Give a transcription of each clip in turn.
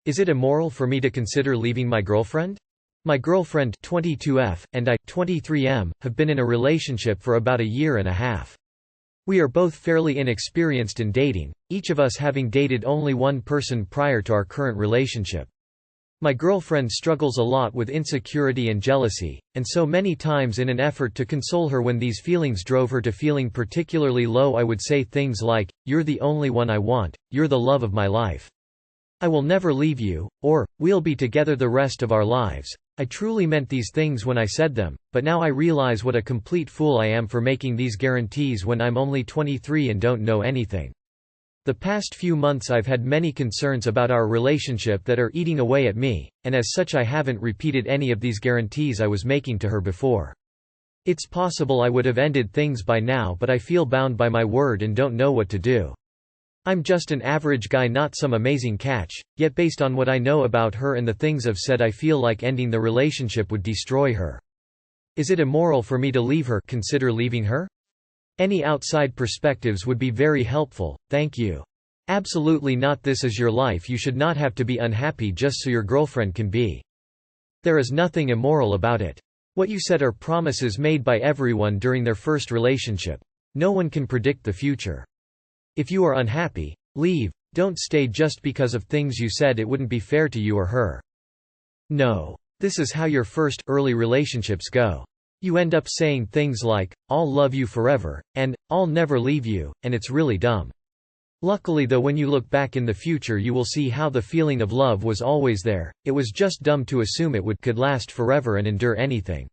Is it immoral for me to consider leaving my girlfriend? My girlfriend 22F and I 23M have been in a relationship for about a year and a half. We are both fairly inexperienced in dating, each of us having dated only one person prior to our current relationship. My girlfriend struggles a lot with insecurity and jealousy, and so many times in an effort to console her when these feelings drove her to feeling particularly low, I would say things like, "You're the only one I want, you're the love of my life. I will never leave you," or, "We'll be together the rest of our lives." I truly meant these things when I said them, but now I realize what a complete fool I am for making these guarantees when I'm only 23 and don't know anything. The past few months I've had many concerns about our relationship that are eating away at me, and as such I haven't repeated any of these guarantees I was making to her before. It's possible I would have ended things by now, but I feel bound by my word and don't know what to do. I'm just an average guy, not some amazing catch, yet based on what I know about her and the things I've said, I feel like ending the relationship would destroy her. Is it immoral for me to leave her? Consider leaving her? Any outside perspectives would be very helpful, thank you. Absolutely not. This is your life. You should not have to be unhappy just so your girlfriend can be. There is nothing immoral about it. What you said are promises made by everyone during their first relationship. No one can predict the future. If you are unhappy, leave. Don't stay just because of things you said. It wouldn't be fair to you or her. No. This is how your first, early relationships go. You end up saying things like, "I'll love you forever," and, "I'll never leave you," and it's really dumb. Luckily though, when you look back in the future you will see how the feeling of love was always there. It was just dumb to assume it could last forever and endure anything.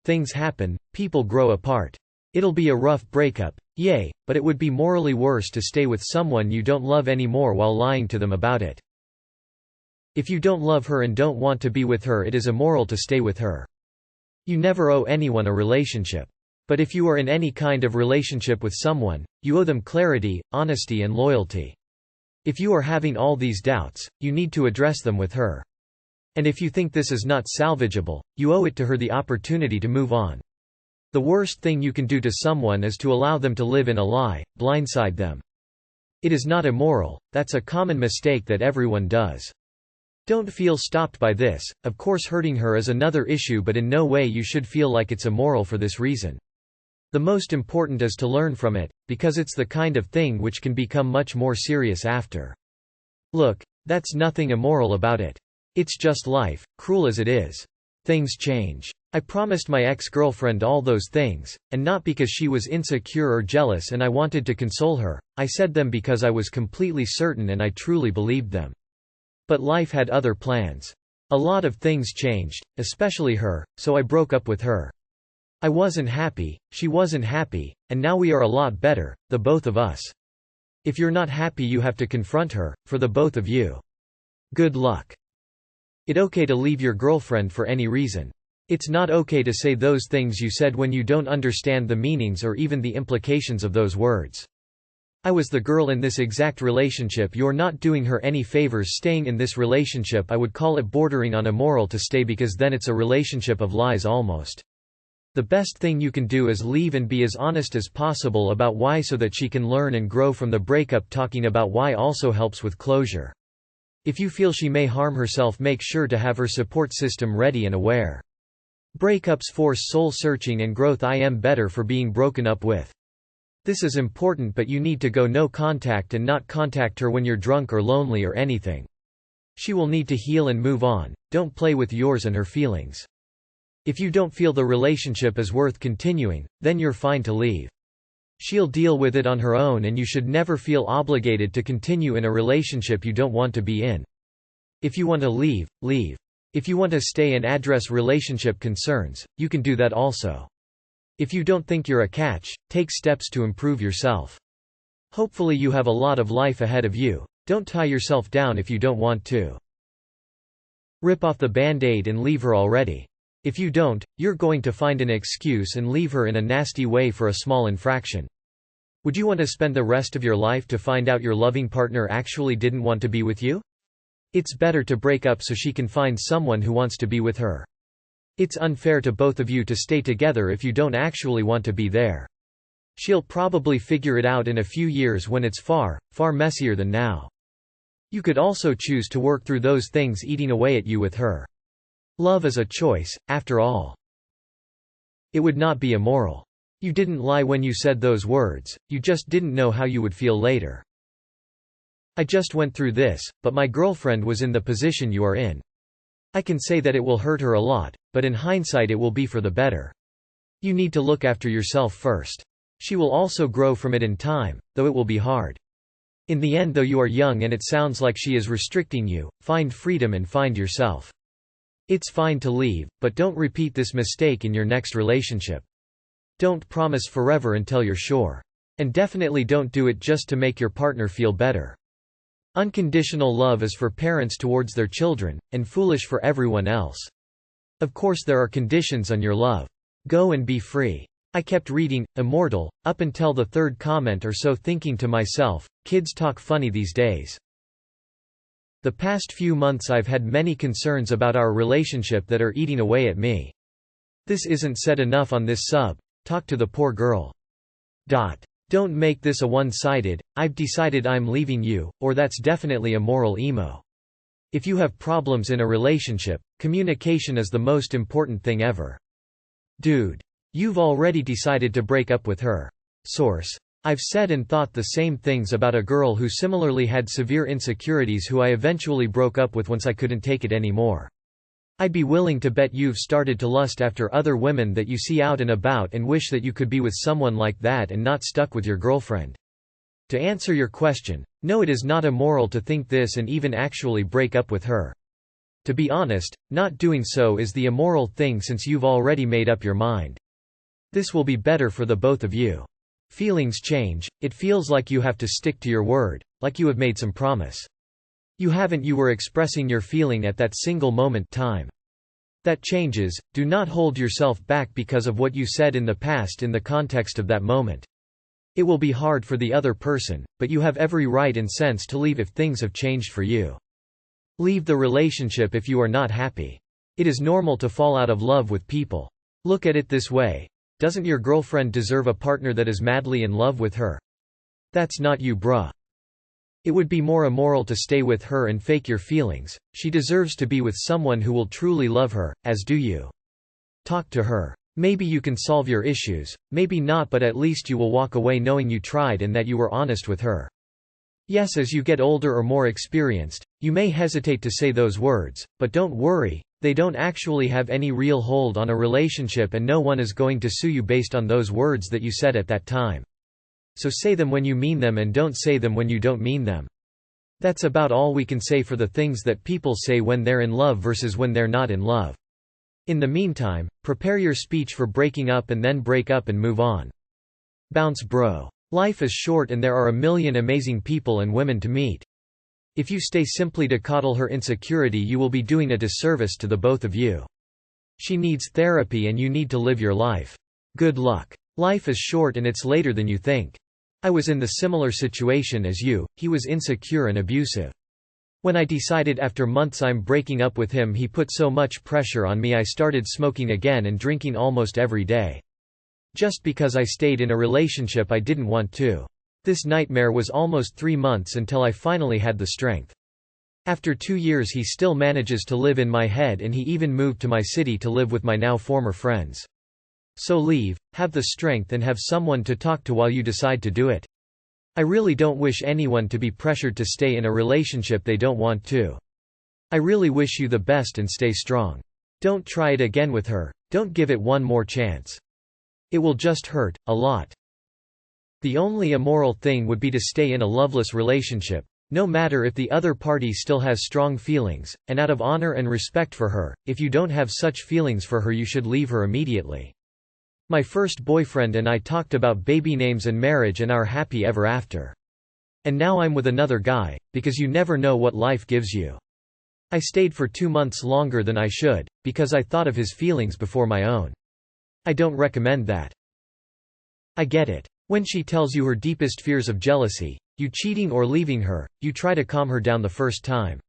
Things happen, people grow apart. It'll be a rough breakup, yay, but it would be morally worse to stay with someone you don't love anymore while lying to them about it. If you don't love her and don't want to be with her, it is immoral to stay with her. You never owe anyone a relationship. But if you are in any kind of relationship with someone, you owe them clarity, honesty and loyalty. If you are having all these doubts, you need to address them with her. And if you think this is not salvageable, you owe it to her the opportunity to move on. The worst thing you can do to someone is to allow them to live in a lie, blindside them. It is not immoral, that's a common mistake that everyone does. Don't feel stopped by this. Of course hurting her is another issue, but in no way you should feel like it's immoral for this reason. The most important is to learn from it, because it's the kind of thing which can become much more serious after. Look, that's nothing immoral about it. It's just life, cruel as it is. Things change. I promised my ex-girlfriend all those things, and not because she was insecure or jealous and I wanted to console her. I said them because I was completely certain and I truly believed them. But life had other plans. A lot of things changed, especially her, so I broke up with her. I wasn't happy, she wasn't happy, and now we are a lot better, the both of us. If you're not happy you have to confront her, for the both of you. Good luck. It's okay to leave your girlfriend for any reason. It's not okay to say those things you said when you don't understand the meanings or even the implications of those words. I was the girl in this exact relationship. You're not doing her any favors staying in this relationship. I would call it bordering on immoral to stay, because then it's a relationship of lies almost. The best thing you can do is leave and be as honest as possible about why, so that she can learn and grow from the breakup. Talking about why also helps with closure. If you feel she may harm herself, make sure to have her support system ready and aware. Breakups force soul searching and growth. I am better for being broken up with. This is important, but you need to go no contact and not contact her when you're drunk or lonely or anything. She will need to heal and move on. Don't play with yours and her feelings. If you don't feel the relationship is worth continuing, then you're fine to leave. She'll deal with it on her own, and you should never feel obligated to continue in a relationship you don't want to be in. If you want to leave, leave. If you want to stay and address relationship concerns, you can do that also. If you don't think you're a catch, take steps to improve yourself. Hopefully you have a lot of life ahead of you. Don't tie yourself down if you don't want to. Rip off the band-aid and leave her already. If you don't, you're going to find an excuse and leave her in a nasty way for a small infraction. Would you want to spend the rest of your life to find out your loving partner actually didn't want to be with you? It's better to break up so she can find someone who wants to be with her. It's unfair to both of you to stay together if you don't actually want to be there. She'll probably figure it out in a few years when it's far, far messier than now. You could also choose to work through those things eating away at you with her. Love is a choice, after all. It would not be immoral. You didn't lie when you said those words, you just didn't know how you would feel later. I just went through this, but my girlfriend was in the position you are in. I can say that it will hurt her a lot, but in hindsight it will be for the better. You need to look after yourself first. She will also grow from it in time, though it will be hard. In the end, though you are young and it sounds like she is restricting you, find freedom and find yourself. It's fine to leave, but don't repeat this mistake in your next relationship. Don't promise forever until you're sure. And definitely don't do it just to make your partner feel better. Unconditional love is for parents towards their children, and foolish for everyone else. Of course there are conditions on your love. Go and be free. I kept reading Immortal up until the third comment or so, thinking to myself, kids talk funny these days. The past few months I've had many concerns about our relationship that are eating away at me. This isn't said enough on this sub. Talk to the poor girl. Don't make this a one-sided, I've decided I'm leaving you, or that's definitely immoral emo. If you have problems in a relationship, communication is the most important thing ever. Dude. You've already decided to break up with her. Source. I've said and thought the same things about a girl who similarly had severe insecurities who I eventually broke up with once I couldn't take it anymore. I'd be willing to bet you've started to lust after other women that you see out and about and wish that you could be with someone like that and not stuck with your girlfriend. To answer your question, no, it is not immoral to think this and even actually break up with her. To be honest, not doing so is the immoral thing since you've already made up your mind. This will be better for the both of you. Feelings change, it feels like you have to stick to your word, like you have made some promise. You haven't, you were expressing your feeling at that single moment time. That changes, do not hold yourself back because of what you said in the past in the context of that moment. It will be hard for the other person, but you have every right and sense to leave if things have changed for you. Leave the relationship if you are not happy. It is normal to fall out of love with people. Look at it this way. Doesn't your girlfriend deserve a partner that is madly in love with her? That's not you, bruh. It would be more immoral to stay with her and fake your feelings. She deserves to be with someone who will truly love her, as do you. Talk to her. Maybe you can solve your issues, maybe not, but at least you will walk away knowing you tried and that you were honest with her. Yes, as you get older or more experienced, you may hesitate to say those words, but don't worry, they don't actually have any real hold on a relationship and no one is going to sue you based on those words that you said at that time. So say them when you mean them and don't say them when you don't mean them. That's about all we can say for the things that people say when they're in love versus when they're not in love. In the meantime, prepare your speech for breaking up and then break up and move on. Bounce, bro. Life is short and there are a million amazing people and women to meet. If you stay simply to coddle her insecurity, you will be doing a disservice to the both of you. She needs therapy and you need to live your life. Good luck. Life is short and it's later than you think. I was in the similar situation as you. He was insecure and abusive. When I decided after months I'm breaking up with him, he put so much pressure on me I started smoking again and drinking almost every day. Just because I stayed in a relationship I didn't want to. This nightmare was almost 3 months until I finally had the strength. After 2 years he still manages to live in my head and he even moved to my city to live with my now former friends. So leave, have the strength and have someone to talk to while you decide to do it. I really don't wish anyone to be pressured to stay in a relationship they don't want to. I really wish you the best and stay strong. Don't try it again with her, don't give it one more chance. It will just hurt, a lot. The only immoral thing would be to stay in a loveless relationship, no matter if the other party still has strong feelings, and out of honor and respect for her, if you don't have such feelings for her you should leave her immediately. My first boyfriend and I talked about baby names and marriage and our happy ever after. And now I'm with another guy, because you never know what life gives you. I stayed for 2 months longer than I should, because I thought of his feelings before my own. I don't recommend that. I get it. When she tells you her deepest fears of jealousy, you cheating or leaving her, you try to calm her down the first time.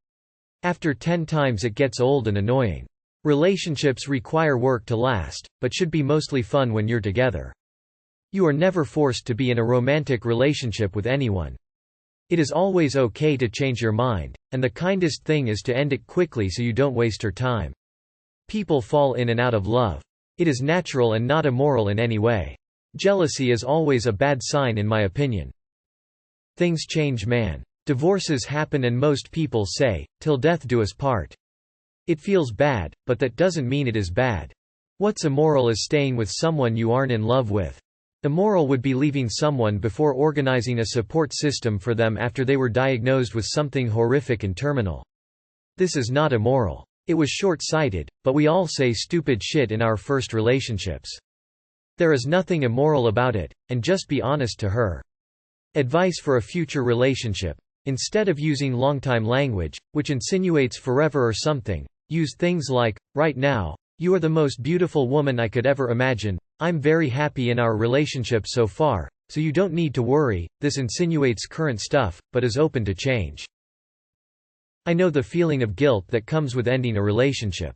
After 10 times it gets old and annoying. Relationships require work to last, but should be mostly fun when you're together. You are never forced to be in a romantic relationship with anyone. It is always okay to change your mind, and the kindest thing is to end it quickly so you don't waste her time. People fall in and out of love. It is natural and not immoral in any way. Jealousy is always a bad sign in my opinion. Things change, man. Divorces happen and most people say, "Till death do us part." It feels bad, but that doesn't mean it is bad. What's immoral is staying with someone you aren't in love with. Immoral would be leaving someone before organizing a support system for them after they were diagnosed with something horrific and terminal. This is not immoral. It was short-sighted, but we all say stupid shit in our first relationships. There is nothing immoral about it, and just be honest to her. Advice for a future relationship. Instead of using long-time language, which insinuates forever or something, use things like, "Right now, you are the most beautiful woman I could ever imagine. I'm very happy in our relationship so far, so you don't need to worry." This insinuates current stuff, but is open to change. I know the feeling of guilt that comes with ending a relationship.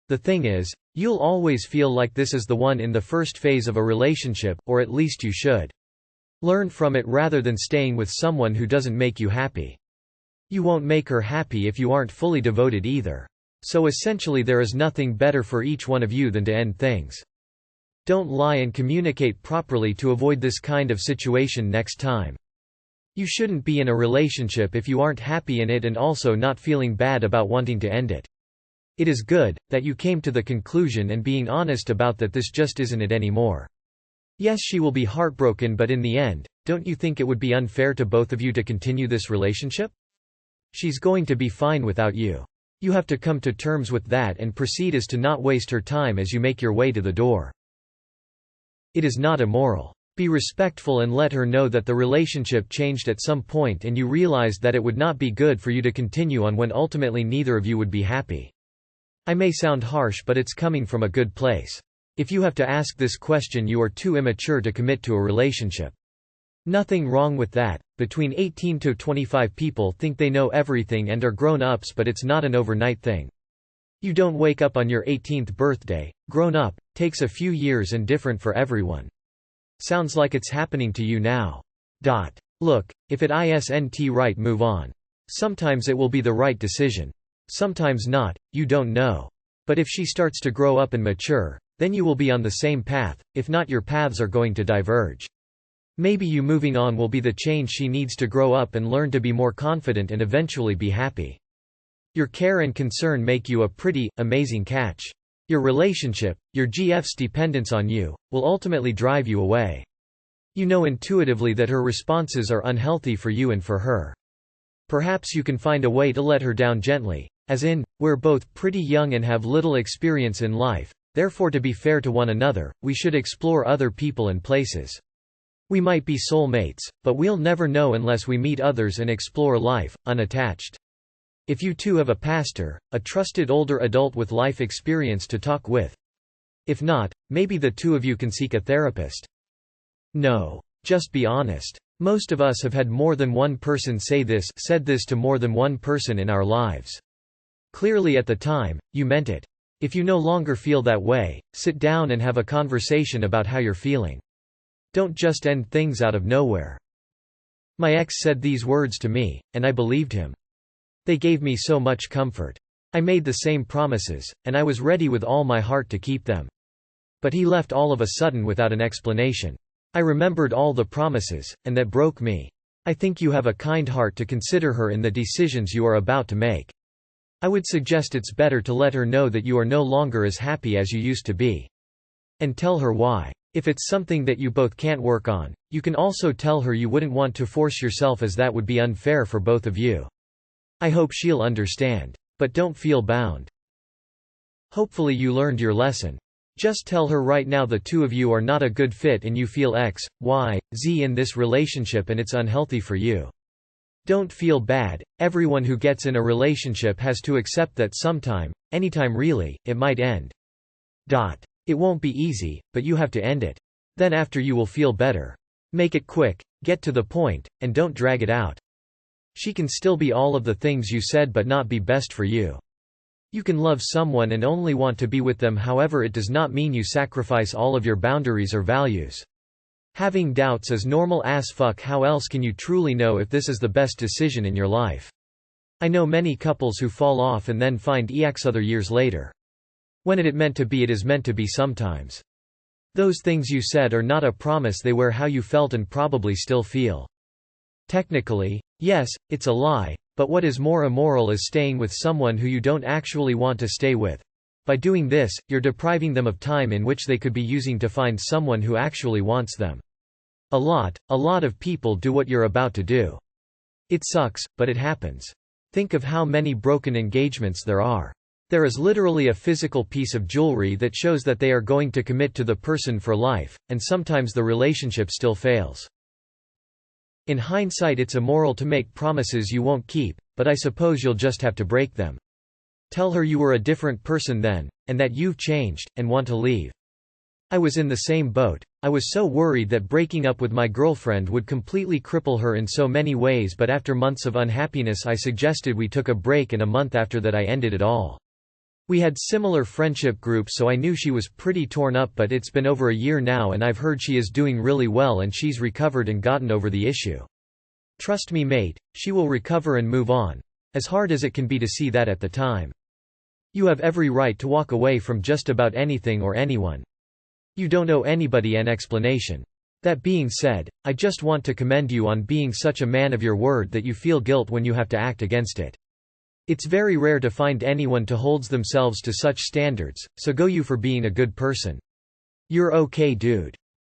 The thing is, you'll always feel like this is the one in the first phase of a relationship, or at least you should. Learn from it rather than staying with someone who doesn't make you happy. You won't make her happy if you aren't fully devoted either. So essentially there is nothing better for each one of you than to end things. Don't lie and communicate properly to avoid this kind of situation next time. You shouldn't be in a relationship if you aren't happy in it and also not feeling bad about wanting to end it. It is good that you came to the conclusion and being honest about that this just isn't it anymore. Yes, she will be heartbroken, but in the end, don't you think it would be unfair to both of you to continue this relationship? She's going to be fine without you. You have to come to terms with that and proceed as to not waste her time as you make your way to the door. It is not immoral. Be respectful and let her know that the relationship changed at some point and you realized that it would not be good for you to continue on when ultimately neither of you would be happy. I may sound harsh, but it's coming from a good place. If you have to ask this question, you are too immature to commit to a relationship. Nothing wrong with that. Between 18 to 25 people think they know everything and are grown-ups, but it's not an overnight thing. You don't wake up on your 18th birthday. Grown up takes a few years and different for everyone. Sounds like it's happening to you now. Look, if it isn't right, move on. Sometimes it will be the right decision. Sometimes not, you don't know. But if she starts to grow up and mature, then you will be on the same path. If not, your paths are going to diverge. Maybe you moving on will be the change she needs to grow up and learn to be more confident and eventually be happy. Your care and concern make you a pretty, amazing catch. Your relationship, your GF's dependence on you, will ultimately drive you away. You know intuitively that her responses are unhealthy for you and for her. Perhaps you can find a way to let her down gently, as in, we're both pretty young and have little experience in life, therefore to be fair to one another, we should explore other people and places. We might be soulmates, but we'll never know unless we meet others and explore life, unattached. If you two have a pastor, a trusted older adult with life experience to talk with. If not, maybe the two of you can seek a therapist. No. Just be honest. Most of us have had more than one person said this to more than one person in our lives. Clearly at the time, you meant it. If you no longer feel that way, sit down and have a conversation about how you're feeling. Don't just end things out of nowhere. My ex said these words to me, and I believed him. They gave me so much comfort. I made the same promises, and I was ready with all my heart to keep them. But he left all of a sudden without an explanation. I remembered all the promises, and that broke me. I think you have a kind heart to consider her in the decisions you are about to make. I would suggest it's better to let her know that you are no longer as happy as you used to be. And tell her why. If it's something that you both can't work on, you can also tell her you wouldn't want to force yourself, as that would be unfair for both of you. I hope she'll understand. But don't feel bound. Hopefully you learned your lesson. Just tell her right now the two of you are not a good fit and you feel X, Y, Z in this relationship and it's unhealthy for you. Don't feel bad. Everyone who gets in a relationship has to accept that sometime, anytime really, it might end. It won't be easy, but you have to end it. Then after you will feel better. Make it quick, get to the point, and don't drag it out. She can still be all of the things you said but not be best for you. You can love someone and only want to be with them, however it does not mean you sacrifice all of your boundaries or values. Having doubts is normal as fuck. How else can you truly know if this is the best decision in your life? I know many couples who fall off and then find ex other years later. When it meant to be, it is meant to be sometimes. Those things you said are not a promise, they were how you felt and probably still feel. Technically, yes, it's a lie, but what is more immoral is staying with someone who you don't actually want to stay with. By doing this, you're depriving them of time in which they could be using to find someone who actually wants them. A lot of people do what you're about to do. It sucks, but it happens. Think of how many broken engagements there are. There is literally a physical piece of jewelry that shows that they are going to commit to the person for life, and sometimes the relationship still fails. In hindsight, it's immoral to make promises you won't keep, but I suppose you'll just have to break them. Tell her you were a different person then, and that you've changed, and want to leave. I was in the same boat. I was so worried that breaking up with my girlfriend would completely cripple her in so many ways, but after months of unhappiness I suggested we took a break, and a month after that I ended it all. We had similar friendship groups, so I knew she was pretty torn up, but it's been over a year now and I've heard she is doing really well and she's recovered and gotten over the issue. Trust me mate, she will recover and move on. As hard as it can be to see that at the time. You have every right to walk away from just about anything or anyone. You don't owe anybody an explanation. That being said, I just want to commend you on being such a man of your word that you feel guilt when you have to act against it. It's very rare to find anyone who holds themselves to such standards, so go you for being a good person. You're okay, dude.